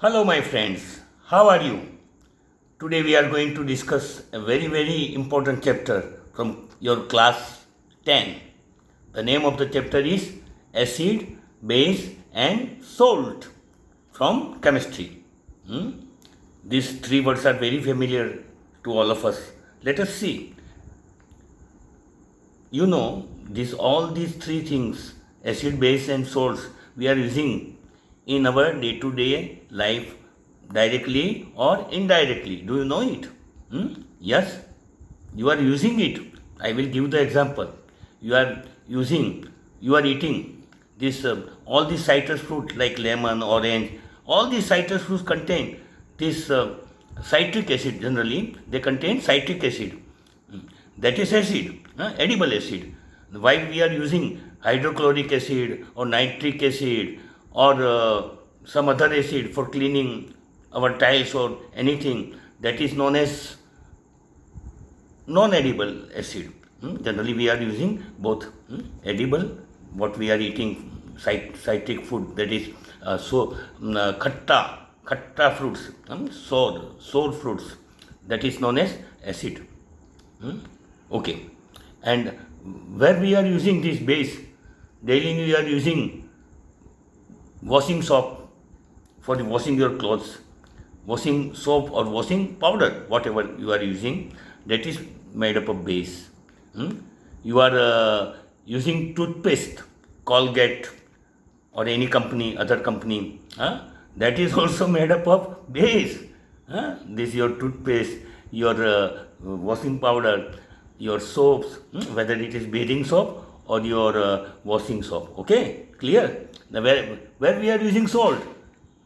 Hello, my friends. How are you? Today we are going to discuss a very important chapter from your class 10. The name of the chapter is Acid, Base, and Salt from Chemistry. These three words are very familiar to all of us. Let us see. You know, all these three things, acid, base, and salts, we are using in our day-to-day life directly or indirectly. Do you know it? Yes, you are using it. I will give the example. You are using, you are eating this all these citrus fruit like lemon, orange. All these citrus fruits contain this citric acid. Generally, they contain citric acid. That is acid, edible acid. Why we are using hydrochloric acid or nitric acid or some other acid for cleaning our tiles or anything, that is known as non-edible acid. Generally we are using both edible, what we are eating, citric food, that is khatta fruits, sour fruits, that is known as acid. Okay, and where we are using this base, daily we are using washing soap for washing your clothes, washing soap or washing powder, whatever you are using, that is made up of base. You are using toothpaste, Colgate or any company, other company, that is also made up of base. This your toothpaste, your washing powder, your soaps, whether it is bathing soap or your washing soap. Okay, clear? Now where we are using salt?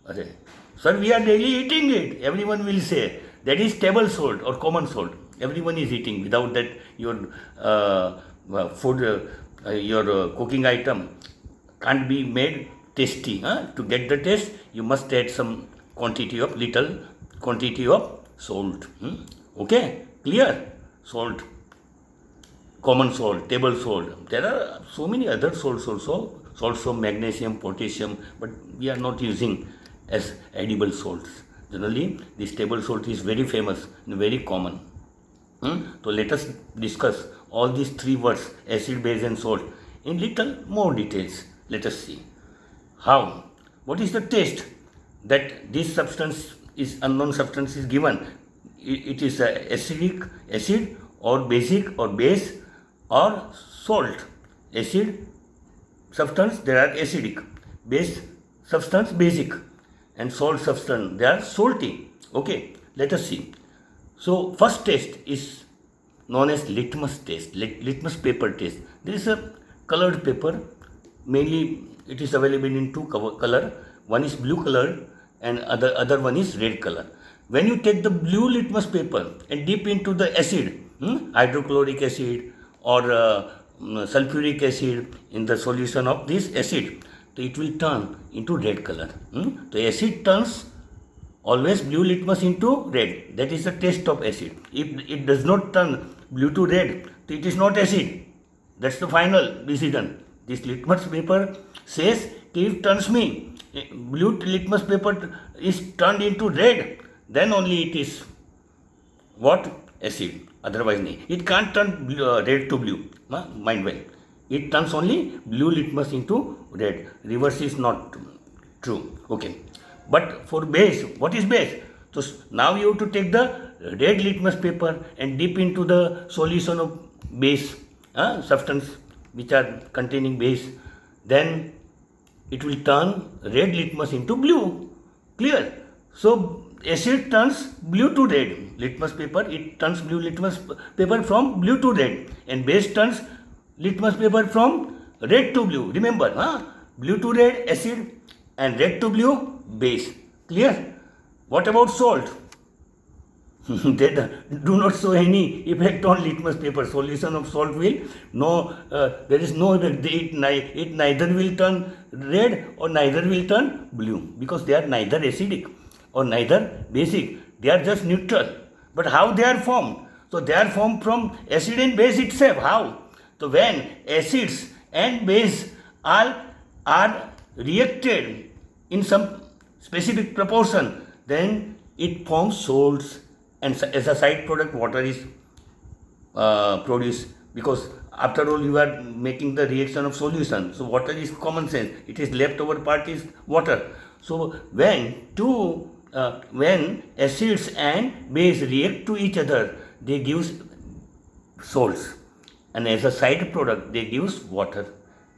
Okay. Sir, we are daily eating it. Everyone will say that is table salt or common salt. Everyone is eating. Without that, your food, your cooking item can't be made tasty. To get the taste, you must add some little quantity of salt. Okay, clear? Salt, common salt, table salt. There are so many other salts also. Salts of magnesium, potassium, but we are not using as edible salts. Generally, this table salt is very famous and very common. So let us discuss all these three words, acid, base, and salt, in little more details. Let us see. How? What is the taste that this unknown substance is given? It is acidic, acid, or basic, or base, or salt. Acid substance, they are acidic. Base substance, basic. And salt substance, they are salty. Okay, let us see. So first test is known as litmus test, litmus paper test. This is a colored paper. Mainly it is available in two color. One is blue color and other one is red color. When you take the blue litmus paper and dip into the acid, hydrochloric acid or sulfuric acid in the solution of this acid, so it will turn into red color. The acid turns always blue litmus into red. That is the taste of acid. If it does not turn blue to red, so it is not acid. That's the final decision. This litmus paper says, if turns me, blue litmus paper is turned into red, then only it is what? Acid. Otherwise, no. It can't turn red to blue. Mind well. It turns only blue litmus into red. Reverse is not true. Okay. But for base, what is base? So now you have to take the red litmus paper and dip into the solution of base, substance which are containing base. Then it will turn red litmus into blue. Clear? So acid turns blue to red. Litmus paper, it turns blue litmus paper from blue to red. And base turns litmus paper from red to blue. Remember, blue to red, acid, and red to blue, base. Clear? What about salt? They do not show any effect on litmus paper. Solution of salt will there is no effect. It neither will turn red or neither will turn blue, because they are neither acidic or neither basic. They are just neutral. But how they are formed? So they are formed from acid and base itself. How? So when acids and base are reacted in some specific proportion, then it forms salts, and as a side product water is produced, because after all you are making the reaction of solution, so water is common sense, it is leftover part is water. So when acids and base react to each other, they give salts, and as a side product they give water.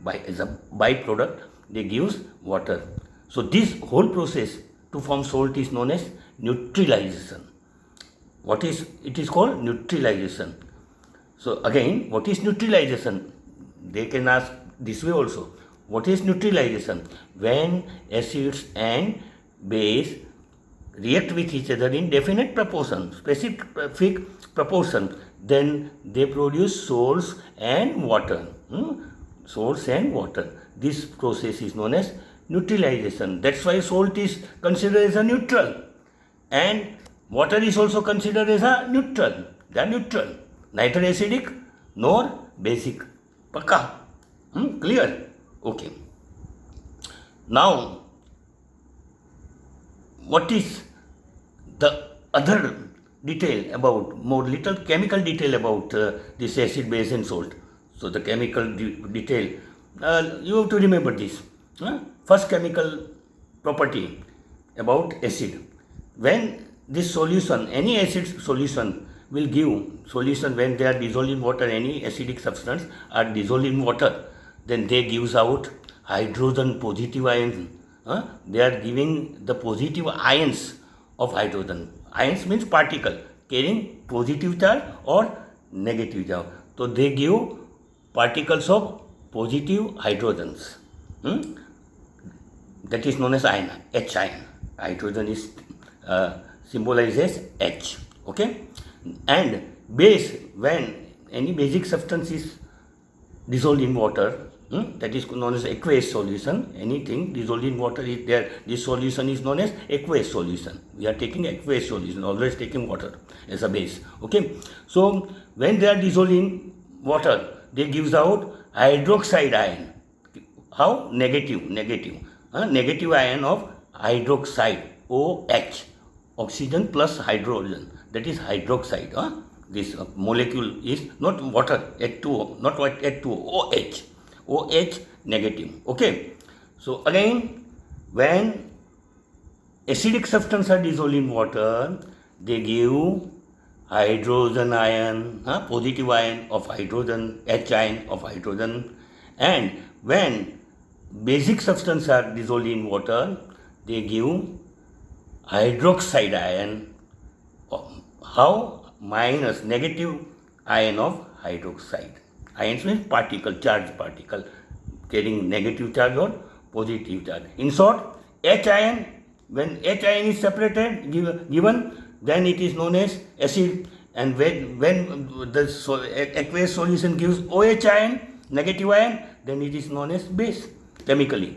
As a byproduct they give water. So this whole process to form salt is known as neutralization. It is called neutralization. So again, what is neutralization? They can ask this way also. What is neutralization? When acids and base react with each other in definite proportion, specific proportion, then they produce salts and water. Salts and water. This process is known as neutralization. That's why salt is considered as a neutral, and water is also considered as a neutral. They are neutral. Neither acidic nor basic. Pakka? Clear? Okay. Now, what is the other detail about, more little chemical detail about this acid, base and salt? So the chemical detail, you have to remember this. First chemical property about acid. When this solution, any acid solution will give solution, when they are dissolved in water, any acidic substance are dissolved in water, then they gives out hydrogen positive ions. They are giving the positive ions of hydrogen. Ions means particle carrying positive charge or negative charge. So they give particles of positive hydrogens. That is known as ion, H ion. Hydrogen is symbolized as H. Okay? And base, when any basic substance is dissolved in water, that is known as aqueous solution. Anything dissolved in water is there. This solution is known as aqueous solution. We are taking aqueous solution, always taking water as a base. Okay? So when they are dissolved in water, they gives out hydroxide ion. How? Negative. Negative ion of hydroxide, OH. Oxygen plus hydrogen. That is hydroxide. This molecule is not water, H2O, not H2O, OH negative. Okay. So again, when acidic substances are dissolved in water, they give hydrogen ion, positive ion of hydrogen, H ion of hydrogen. And when basic substances are dissolved in water, they give hydroxide ion. How? Minus, negative ion of hydroxide. Ions means particle, charged particle, carrying negative charge or positive charge. In short, H ion, when H ion is separated, given, then it is known as acid. And when the aqueous solution gives OH ion, negative ion, then it is known as base, chemically.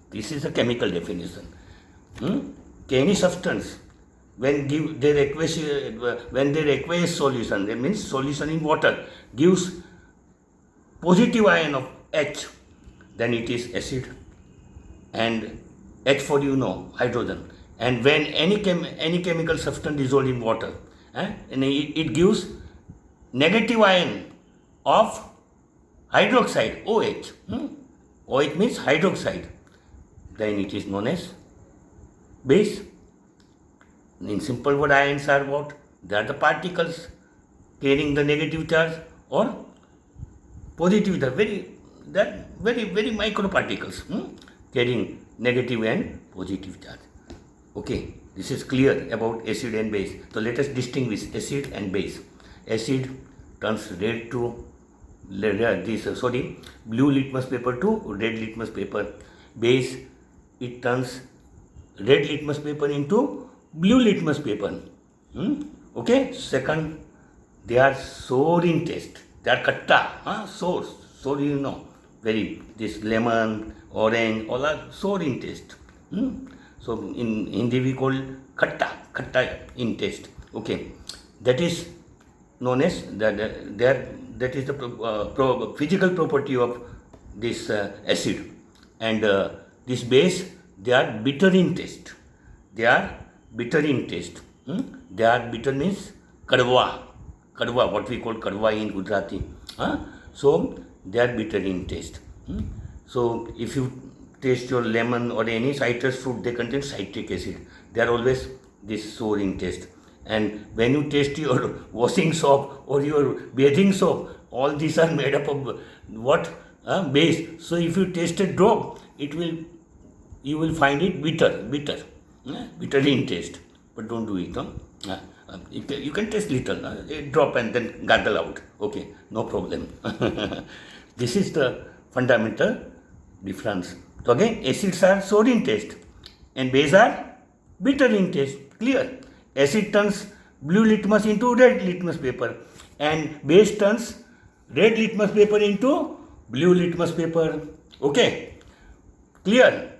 This is a chemical definition. Any substance, when their aqueous solution, that means solution in water, gives positive ion of H, then it is acid. And H for hydrogen. And when any chemical substance dissolved in water, and it gives negative ion of hydroxide, OH. OH means hydroxide. Then it is known as base. In simple word, ions are what? They are the particles carrying the negative charge or positive charge. Very microparticles carrying negative and positive charge. Okay, this is clear about acid and base. So let us distinguish acid and base. Acid turns blue litmus paper to red litmus paper. Base, it turns red litmus paper into blue litmus paper. Okay. Second, they are sour in taste. They are katta, sour. Sour, this lemon, orange, all are sour in taste. So in Hindi we call katta in taste. Okay. That is known as that is the physical property of this acid. And this base, they are bitter in taste. they are bitter in taste. They are bitter means kadwa. Kadwa, what we call kadwa in Gujarati. So they are bitter in taste. So if you taste your lemon or any citrus fruit, they contain citric acid. They are always this sour in taste. And when you taste your washing soap or your bathing soap, all these are made up of what? Base. So if you taste a drop, you will find it bitter in taste. But don't do it. You can taste little, a drop and then gargle out. Okay, no problem. This is the fundamental difference. So again, acids are sour in taste and base are bitter in taste. Clear? Acid turns blue litmus into red litmus paper and base turns red litmus paper into blue litmus paper. Okay? Clear?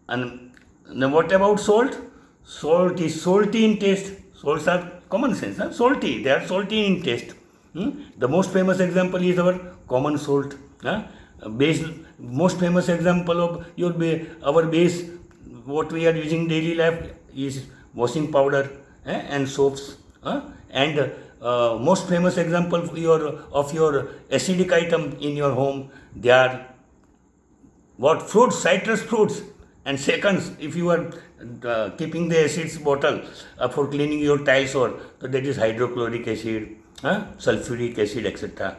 And then what about salt? Salt is salty in taste. Salts are common sense, salty. They are salty in taste. The most famous example is our common salt. Base, most famous example of our base, what we are using daily life is washing powder and soaps. And most famous example of your acidic item in your home, they are what? Fruits, citrus fruits. And seconds, if you are keeping the acids bottle for cleaning your tiles, or so that is hydrochloric acid, sulfuric acid, etc.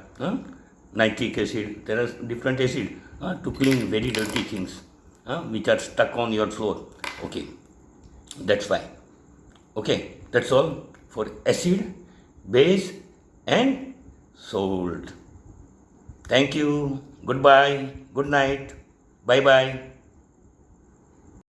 Nitric acid. There are different acid to clean very dirty things which are stuck on your floor. Okay, that's why. Okay, that's all for acid, base, and salt. Thank you. Goodbye. Good night. Bye bye.